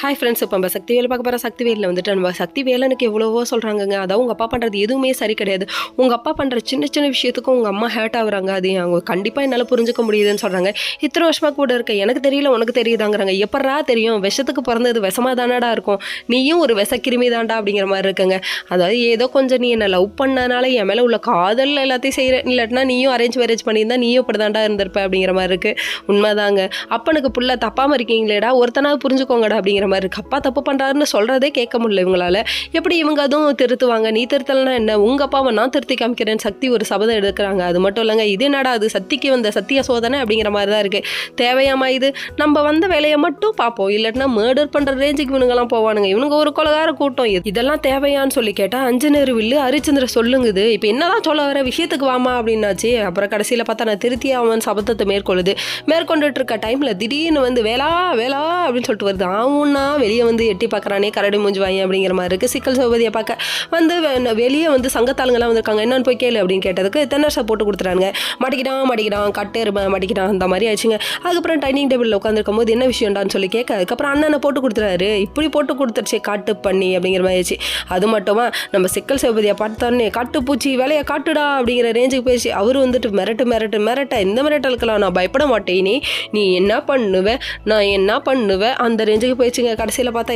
Hi friends, இப்போ நம்ம சக்திவேல் பார்க்க போகிற சக்திவேலில் வந்துட்டு நம்ம சக்திவேலனுக்கு எவ்வளவோ சொல்கிறாங்கங்க. அதாவது உங்கள் அப்பா பண்ணுறது எதுவுமே சரி கிடையாது. உங்கள் அப்பா பண்ணுற சின்ன சின்ன விஷயத்துக்கும் உங்கள் அம்மா ஹேர்ட் ஆகுறாங்க. அது அவங்க கண்டிப்பாக என்னால் புரிஞ்சுக்க முடியுதுன்னு சொல்கிறாங்க. இத்தனை வருஷமாக கூட இருக்க எனக்கு தெரியல, உனக்கு தெரியுதாங்கிறாங்க. எப்படா தெரியும்? விஷத்துக்கு பிறந்தது விஷமாக தானடா இருக்கும், நீயும் ஒரு விஷக்கிருமி தாண்டா அப்படிங்கிற மாதிரி இருக்குங்க. அதாவது ஏதோ கொஞ்சம் நீ என்னை லவ் பண்ணனால என் மேலே உள்ள காதல் எல்லாத்தையும் செய்கிறேன், இல்லாட்டினா நீயும் அரேஞ்ச் மேரேஜ் பண்ணியிருந்தா நீயும் இப்படி தாண்டா இருந்திருப்ப அப்படிங்கிற மாதிரி இருக்குது. உண்மைதாங்க. அப்பனுக்கு புள்ள தப்பாமல் இருக்கீங்களேடா, ஒருத்தனாவது புரிஞ்சுக்கோங்கடா அப்படிங்கிற மாதிரி இருக்குது. அப்பா தப்பு பண்ணுறாருன்னு சொல்கிறதே கேட்க முடியல இவங்களால. எப்படி இவங்க அதுவும் திருத்துவாங்க? நீ திருத்தலைன்னா என்ன, உங்கள் அப்பாவை நான் திருத்தி காமிக்கிறேன் சக்தி ஒரு சபதம் எடுக்கிறாங்க. அது மட்டும் இல்லைங்க, இது என்னடா அது சக்திக்கு வந்த சத்திய சோதனை அப்படிங்கிற மாதிரி தான் இருக்குது. தேவையாமா இது? நம்ம வந்த வேலையை மட்டும் பார்ப்போம், இல்லாட்டினா மர்டர் பண்ணுற ரேஞ்சுக்கு இவனுங்கெல்லாம் போவானுங்க. இவனுங்க ஒரு கொலகார கூட்டம். இதெல்லாம் தேவையான்னு சொல்லி கேட்டால் அஞ்சனேரு வில்லு ஹரிச்சந்திர சொல்லுங்குது. இப்போ என்னதான் சொல்ல வர, விஷயத்துக்கு வாமா அப்படின்னாச்சு. அப்புறம் கடைசியில் பார்த்தா நான் திருத்தி அவன் சபதத்தை மேற்கொண்டுட்டு இருக்க டைமில் திடீர்னு வந்து வேளா வேளா அப்படின்னு சொல்லிட்டு வருது. ஆவுன்னா வெளியே வந்து எட்டி பார்க்குறானே கரடி மூஞ்சி வாங்க அப்படிங்கிற மாதிரி இருக்குது. சிக்கல் சௌபதியை பார்க்க வந்து வெளியே வந்து சங்கத்தாளுங்கெல்லாம் வந்திருக்காங்க. என்னன்னு போய் கேளு அப்படின்னு கேட்டதுக்கு தென்னரசை போட்டு கொடுத்துறாங்க. மாட்டிக்கிட்டான் கட்டேருமை மாட்டிக்கிட்டான் அந்த மாதிரி ஆச்சுங்க. அதுக்கப்புறம் டைனிங் டேபிளில் உட்காந்துருக்கும் போது என்ன விஷயம்டான்னு சொல்லி கேட்க, அதுக்கப்புறம் அண்ணனை போட்டு கொடுத்துறாரு. இப்படி போட்டு கொடுத்துருச்சு காட்டு பண்ணி அப்படிங்கிற மாதிரி ஆச்சு. அது மட்டுமா நம்ம சிக்கல் சௌபதியை பார்த்தோன்னே காட்டுப்பூச்சி வேலையை காட்டுடா அப்படிங்கிற ரேஞ்சுக்கு போயிடுச்சு. அவரு வந்துட்டு மிரட்ட இந்த மிரட்டலுக்கெல்லாம் நான் பயப்பட மாட்டேன், நீ என்ன பண்ணுவேன், நான் என்ன பண்ணுவேன் அந்த ரேஞ்சுக்கு போயிடுச்சுங்க. கடைசியில் பார்த்தா